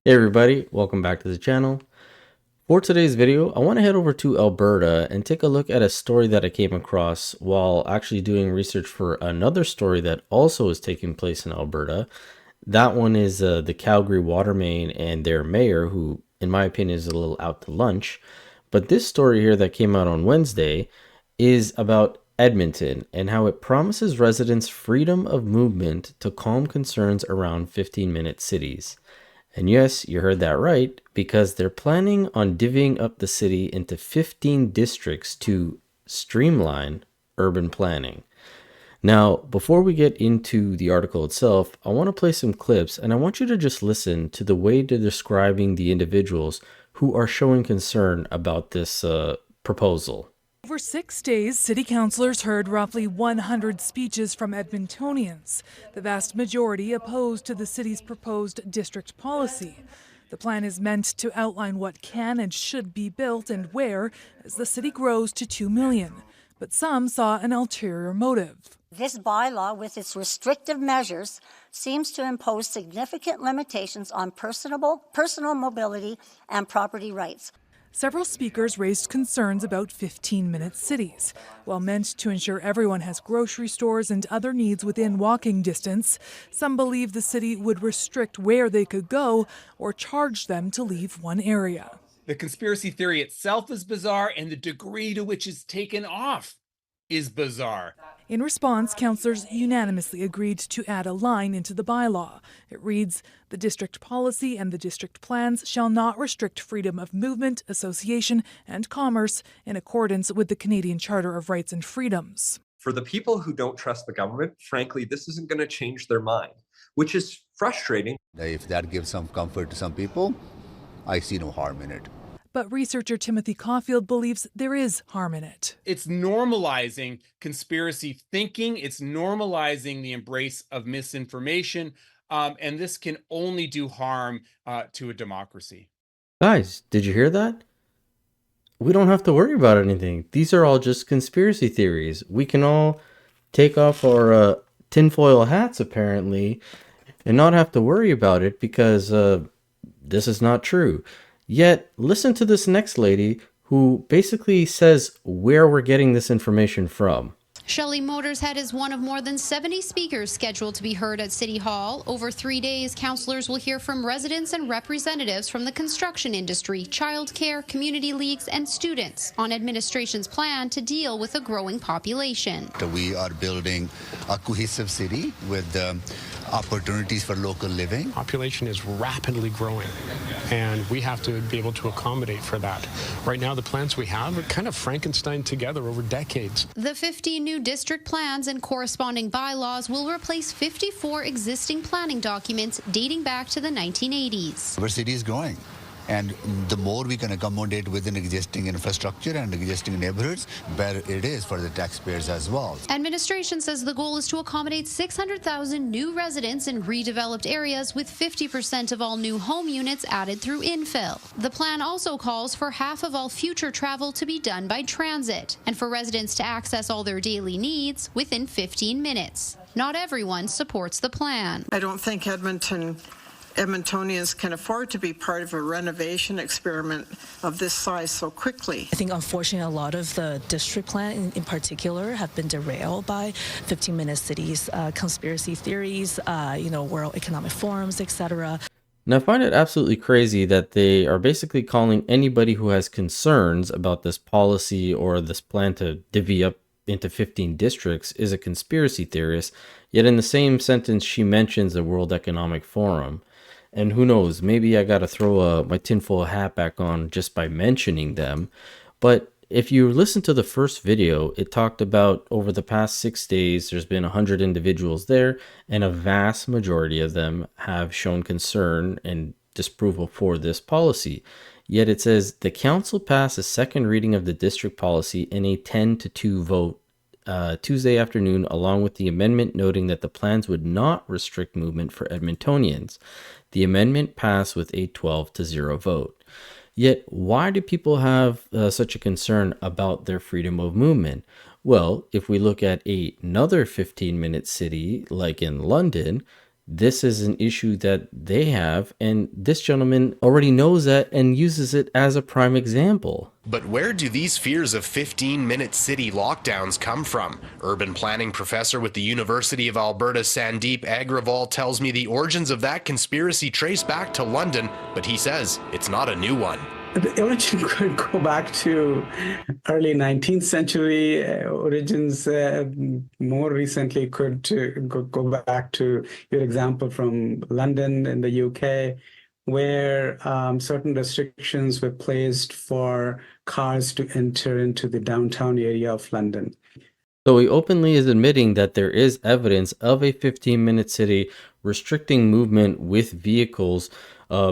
Hey everybody, welcome back to the channel. For today's video, I want to head over to Alberta and take a look at a story that I came across while actually doing research for another story that also is taking place in Alberta. That one is the Calgary water main and their mayor, who in my opinion is a little out to lunch. But this story here that came out on Wednesday is about Edmonton and how it promises residents freedom of movement to calm concerns around 15-minute cities. And yes, you heard that right, because they're planning on divvying up the city into 15 districts to streamline urban planning. Now, before we get into the article itself, I want to play some clips and I want you to just listen to the way they're describing the individuals who are showing concern about this proposal. Over 6 days, city councillors heard roughly 100 speeches from Edmontonians, the vast majority opposed to the city's proposed district policy. The plan is meant to outline what can and should be built and where as the city grows to 2 million. But some saw an ulterior motive. This bylaw, with its restrictive measures, seems to impose significant limitations on personal mobility and property rights. Several speakers raised concerns about 15-minute cities. While meant to ensure everyone has grocery stores and other needs within walking distance, some believe the city would restrict where they could go or charge them to leave one area. The conspiracy theory itself is bizarre, and the degree to which it's taken off is bizarre. In response, councillors unanimously agreed to add a line into the bylaw. It reads, "The district policy and the district plans shall not restrict freedom of movement, association, and commerce in accordance with the Canadian Charter of Rights and Freedoms." For the people who don't trust the government, frankly, this isn't going to change their mind, which is frustrating. If that gives some comfort to some people, I see no harm in it. But researcher Timothy Caulfield believes there is harm in it. It's normalizing conspiracy thinking. It's normalizing the embrace of misinformation. And this can only do harm to a democracy. Guys, did you hear that? We don't have to worry about anything. These are all just conspiracy theories. We can all take off our tinfoil hats, apparently, and not have to worry about it because this is not true. Yet, listen to this next lady who basically says where we're getting this information from. Shelley Motorshead is one of more than 70 speakers scheduled to be heard at City Hall. Over 3 days, councillors will hear from residents and representatives from the construction industry, childcare, community leagues, and students on administration's plan to deal with a growing population. We are building a cohesive city with opportunities for local living. Population is rapidly growing, and we have to be able to accommodate for that. Right now, the plans we have are kind of Frankenstein together over decades. The 15 new district plans and corresponding bylaws will replace 54 existing planning documents dating back to the 1980s. Our city is growing, and the more we can accommodate within existing infrastructure and existing neighborhoods, better it is for the taxpayers as well. Administration says the goal is to accommodate 600,000 new residents in redeveloped areas, with 50% of all new home units added through infill. The plan also calls for half of all future travel to be done by transit, and for residents to access all their daily needs within 15 minutes. Not everyone supports the plan. I don't think Edmontonians can afford to be part of a renovation experiment of this size so quickly. I think unfortunately a lot of the district plan in particular have been derailed by 15-minute cities, conspiracy theories, World Economic Forums, etc. Now, I find it absolutely crazy that they are basically calling anybody who has concerns about this policy or this plan to divvy up into 15 districts is a conspiracy theorist, yet in the same sentence she mentions the World Economic Forum. And who knows, maybe I gotta throw my tinfoil hat back on just by mentioning them. But if you listen to the first video, it talked about over the past 6 days, there's been 100 individuals there, and a vast majority of them have shown concern and disapproval for this policy. Yet it says the council passed a second reading of the district policy in a 10-2 vote Tuesday afternoon, along with the amendment noting that the plans would not restrict movement for Edmontonians. The amendment passed with a 12-0 vote. Yet, why do people have such a concern about their freedom of movement? Well, if we look at another 15-minute city like in London, This is an issue that they have, and this gentleman already knows that and uses it as a prime example. But where do these fears of 15-minute city lockdowns come from? Urban planning professor with the University of Alberta, Sandeep Agrawal, tells me the origins of that conspiracy trace back to London, but he says it's not a new one. The origin could go back to early 19th century origins. More recently could go back to your example from London in the UK, where certain restrictions were placed for cars to enter into the downtown area of London. So he openly is admitting that there is evidence of a 15-minute city restricting movement with vehicles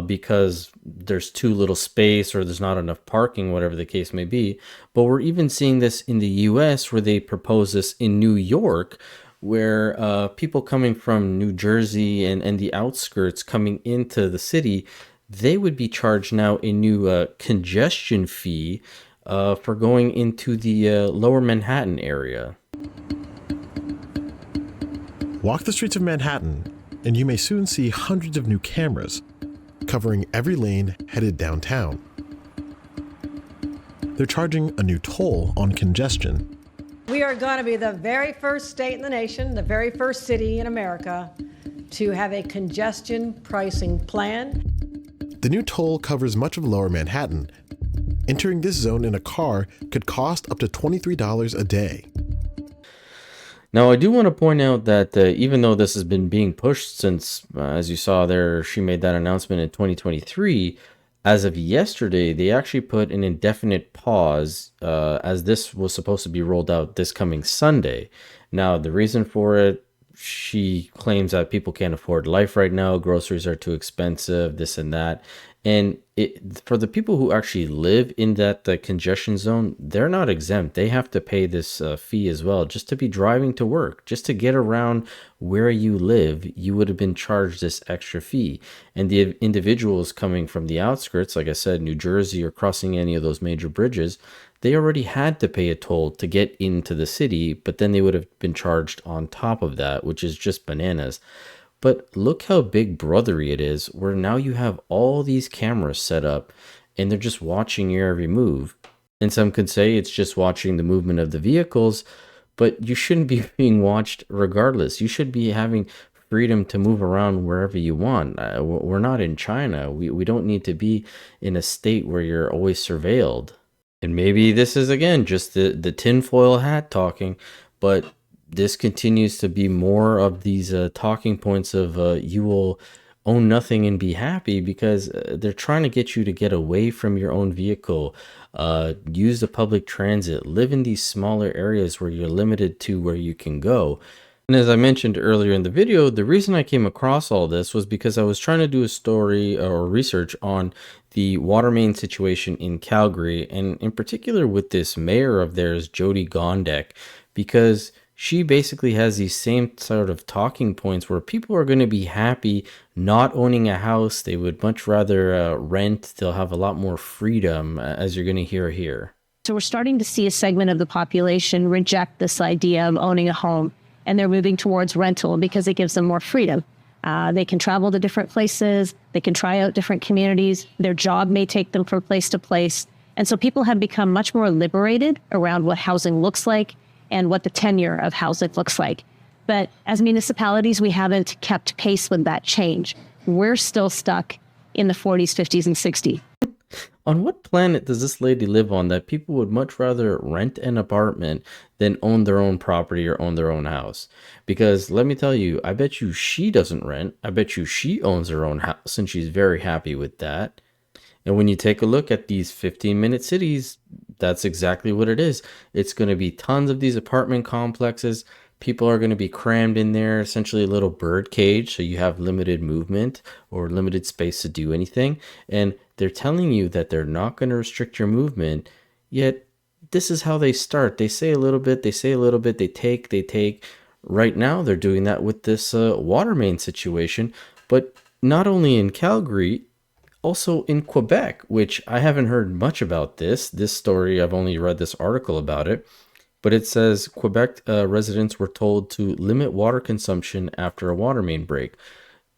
because there's too little space or there's not enough parking, whatever the case may be. But we're even seeing this in the US, where they propose this in New York, where people coming from New Jersey and the outskirts coming into the city, they would be charged now a new congestion fee for going into the lower Manhattan area. Walk the streets of Manhattan, and you may soon see hundreds of new cameras covering every lane headed downtown. They're charging a new toll on congestion. We are going to be the very first state in the nation, the very first city in America to have a congestion pricing plan. The new toll covers much of lower Manhattan. Entering this zone in a car could cost up to $23 a day. Now, I do want to point out that even though this has been being pushed since, as you saw there, she made that announcement in 2023, as of yesterday, they actually put an indefinite pause as this was supposed to be rolled out this coming Sunday. Now, the reason for it, she claims that people can't afford life right now, groceries are too expensive, this and that. And for the people who actually live in that congestion zone, they're not exempt. They have to pay this fee as well, just to be driving to work, just to get around where you live. You would have been charged this extra fee. And the individuals coming from the outskirts, like I said, New Jersey, or crossing any of those major bridges, they already had to pay a toll to get into the city, but then they would have been charged on top of that, which is just bananas. But look how big brothery it is, where now you have all these cameras set up and they're just watching your every move. And some could say it's just watching the movement of the vehicles, but you shouldn't be being watched regardless. You should be having freedom to move around wherever you want. We're not in China. We don't need to be in a state where you're always surveilled. And maybe this is, again, just the tinfoil hat talking, but this continues to be more of these talking points of you will own nothing and be happy, because they're trying to get you to get away from your own vehicle, use the public transit, live in these smaller areas where you're limited to where you can go. And as I mentioned earlier in the video, the reason I came across all this was because I was trying to do a story or research on the water main situation in Calgary, and in particular with this mayor of theirs, Jyoti Gondek, because she basically has these same sort of talking points where people are going to be happy not owning a house. They would much rather rent. They'll have a lot more freedom, as you're going to hear here. So we're starting to see a segment of the population reject this idea of owning a home, and they're moving towards rental because it gives them more freedom. They can travel to different places. They can try out different communities. Their job may take them from place to place. And so people have become much more liberated around what housing looks like and what the tenure of housing looks like. But as municipalities, we haven't kept pace with that change. We're still stuck in the 40s, 50s, and 60s. On what planet does this lady live on that people would much rather rent an apartment than own their own property or own their own house? Because let me tell you, I bet you she doesn't rent. I bet you she owns her own house and she's very happy with that. And when you take a look at these 15-minute cities, that's exactly what it is. It's going to be tons of these apartment complexes. People are going to be crammed in there, essentially a little bird cage, so you have limited movement or limited space to do anything. And they're telling you that they're not going to restrict your movement, yet this is how they start. They say a little bit, they say a little bit, they take. Right now, they're doing that with this water main situation, but not only in Calgary, also in Quebec, which I haven't heard much about this story. I've only read this article about it, but it says Quebec residents were told to limit water consumption after a water main break.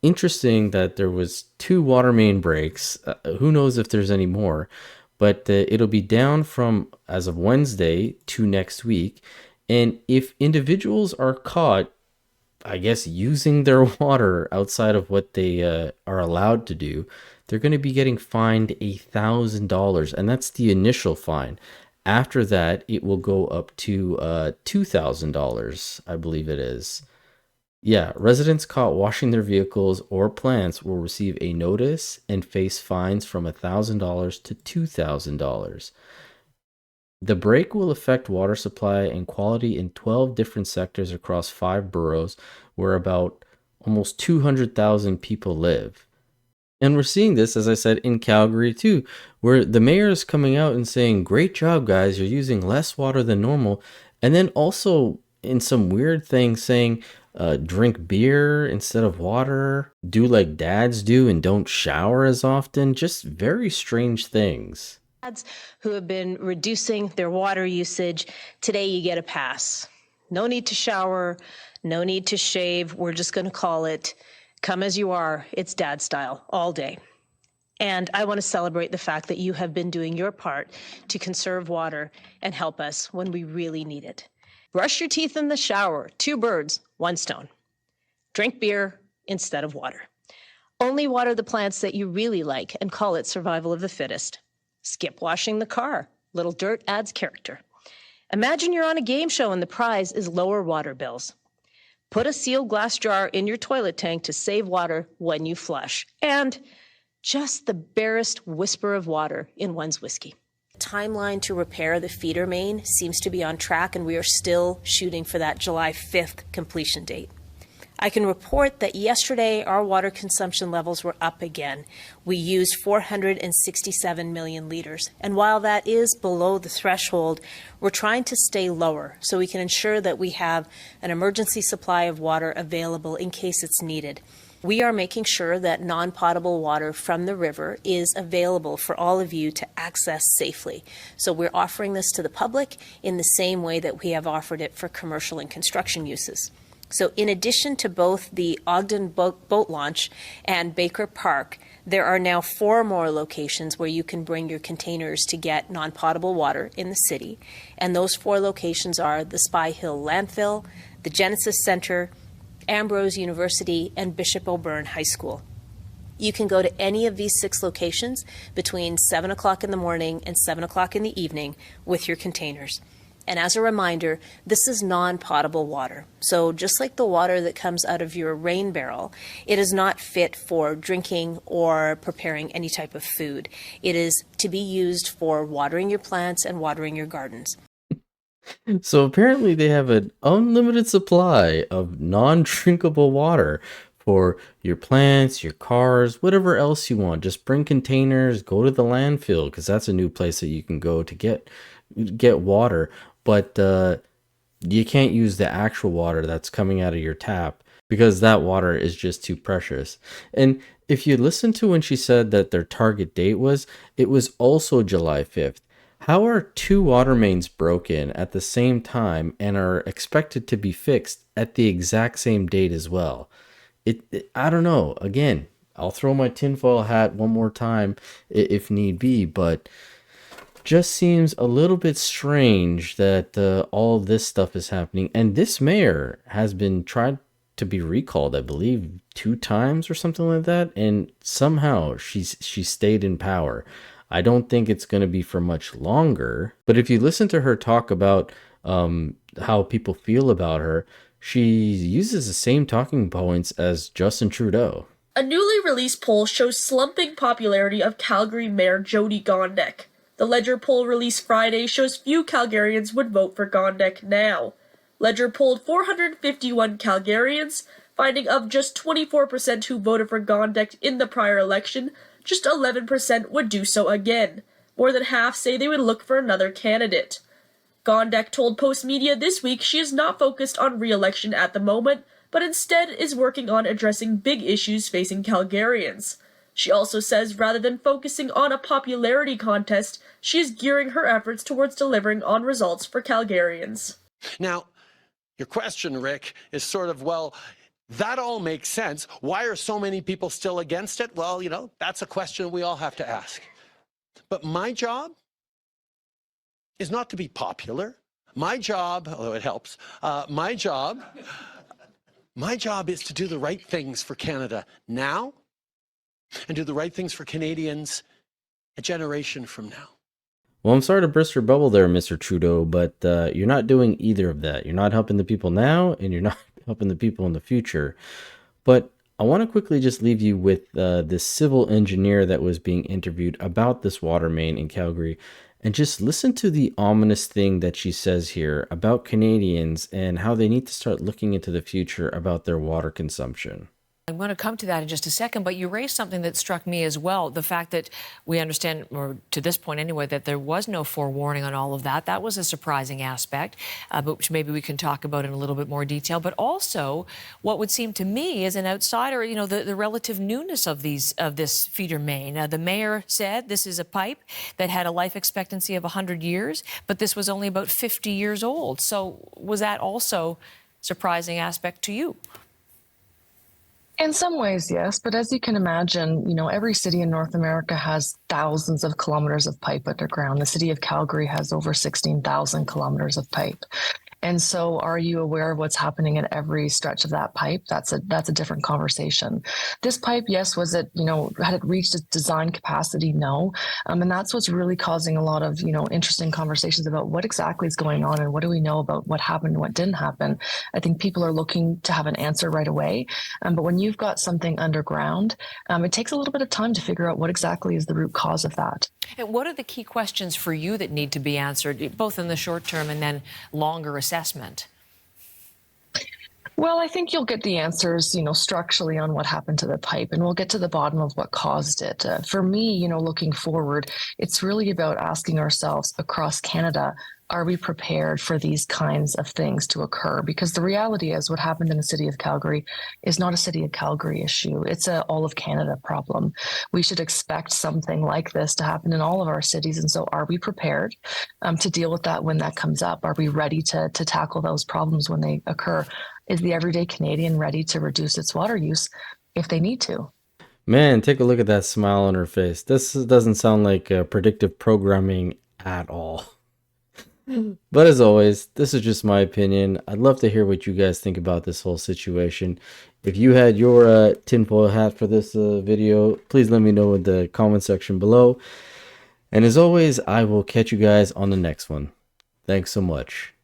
interesting that there was 2 water main breaks. Who knows if there's any more, but it'll be down from as of Wednesday to next week. And if individuals are caught, I guess, using their water outside of what they are allowed to do, they're going to be getting fined $1,000, and that's the initial fine. After that, it will go up to $2,000, I believe it is. Yeah, residents caught washing their vehicles or plants will receive a notice and face fines from $1,000 to $2,000. The break will affect water supply and quality in 12 different sectors across 5 boroughs where about almost 200,000 people live. And we're seeing this, as I said, in Calgary too, where the mayor is coming out and saying, great job, guys, you're using less water than normal. And then also in some weird thing saying, drink beer instead of water, do like dads do and don't shower as often. Just very strange things. Who have been reducing their water usage, today you get a pass. No need to shower, no need to shave. We're just going to call it come as you are. It's dad style all day. And I want to celebrate the fact that you have been doing your part to conserve water and help us when we really need it. Brush your teeth in the shower. 2 birds, 1 stone. Drink beer instead of water. Only water the plants that you really like and call it survival of the fittest. Skip washing the car. Little dirt adds character. Imagine you're on a game show and the prize is lower water bills. Put a sealed glass jar in your toilet tank to save water when you flush. And just the barest whisper of water in one's whiskey. Timeline to repair the feeder main seems to be on track, and we are still shooting for that July 5th completion date. I can report that yesterday our water consumption levels were up again. We used 467 million liters. And while that is below the threshold, we're trying to stay lower so we can ensure that we have an emergency supply of water available in case it's needed. We are making sure that non-potable water from the river is available for all of you to access safely. So we're offering this to the public in the same way that we have offered it for commercial and construction uses. So in addition to both the Ogden boat launch and Baker Park, there are now 4 more locations where you can bring your containers to get non-potable water in the city. And those 4 locations are the Spy Hill Landfill, the Genesis Center, Ambrose University, and Bishop O'Byrne High School. You can go to any of these 6 locations between 7 o'clock in the morning and 7 o'clock in the evening with your containers. And as a reminder, this is non-potable water. So just like the water that comes out of your rain barrel, it is not fit for drinking or preparing any type of food. It is to be used for watering your plants and watering your gardens. So apparently they have an unlimited supply of non-drinkable water for your plants, your cars, whatever else you want. Just bring containers, go to the landfill, because that's a new place that you can go to get water. But you can't use the actual water that's coming out of your tap because that water is just too precious. And if you listen to when she said that their target date was, it was also July 5th. How are 2 water mains broken at the same time and are expected to be fixed at the exact same date as well? I don't know. Again, I'll throw my tinfoil hat one more time if need be, but just seems a little bit strange that all this stuff is happening. And this mayor has been tried to be recalled, I believe, 2 times or something like that. And somehow she stayed in power. I don't think it's going to be for much longer. But if you listen to her talk about how people feel about her, she uses the same talking points as Justin Trudeau. A newly released poll shows slumping popularity of Calgary Mayor Jyoti Gondek. The Ledger poll released Friday shows few Calgarians would vote for Gondek now. Ledger polled 451 Calgarians, finding of just 24% who voted for Gondek in the prior election, just 11% would do so again. More than half say they would look for another candidate. Gondek told Post Media this week she is not focused on re-election at the moment, but instead is working on addressing big issues facing Calgarians. She also says rather than focusing on a popularity contest, she is gearing her efforts towards delivering on results for Calgarians. Now, your question, Rick, is sort of, well, That all makes sense. Why are so many people still against it? Well, you know, that's a question we all have to ask. But my job is not to be popular. My job, although it helps, my job is to do the right things for Canada now and do the right things for Canadians a generation from now. Well, I'm sorry to burst your bubble there, Mr. Trudeau, but you're not doing either of that. You're not helping the people now, and you're not helping the people in the future. But I want to quickly just leave you with this civil engineer that was being interviewed about this water main in Calgary. And just listen to the ominous thing that she says here about Canadians and how they need to start looking into the future about their water consumption. I'm going to come to that in just a second, but you raised something that struck me as well. The fact that we understand, or to this point anyway, that there was no forewarning on all of that. That was a surprising aspect, but which maybe we can talk about in a little bit more detail. But also, what would seem to me as an outsider, you know, the relative newness of this feeder main. The mayor said this is a pipe that had a life expectancy of 100 years, but this was only about 50 years old. So was that also a surprising aspect to you? In some ways, yes. But as you can imagine, you know, every city in North America has thousands of kilometers of pipe underground. The city of Calgary has over 16,000 kilometers of pipe. And so are you aware of what's happening at every stretch of that pipe? That's a different conversation. This pipe, yes, was it, you know, had it reached its design capacity? No. And that's what's really causing a lot of, you know, interesting conversations about what exactly is going on and what do we know about what happened and what didn't happen. I think people are looking to have an answer right away. But when you've got something underground, it takes a little bit of time to figure out what exactly is the root cause of that. And what are the key questions for you that need to be answered, both in the short term and then longer assessment? Well, I think you'll get the answers, you know, structurally on what happened to the pipe, and we'll get to the bottom of what caused it. For me, you know, looking forward, it's really about asking ourselves across Canada, are we prepared for these kinds of things to occur? Because the reality is what happened in the city of Calgary is not a city of Calgary issue. It's a all of Canada problem. We should expect something like this to happen in all of our cities. And so are we prepared to deal with that when that comes up? Are we ready to tackle those problems when they occur? Is the everyday Canadian ready to reduce its water use if they need to? Man, take a look at that smile on her face. This doesn't sound like predictive programming at all. But as always, this is just my opinion. I'd love to hear what you guys think about this whole situation. If you had your tinfoil hat for this video, please let me know in the comment section below. And as always, I will catch you guys on the next one. Thanks so much.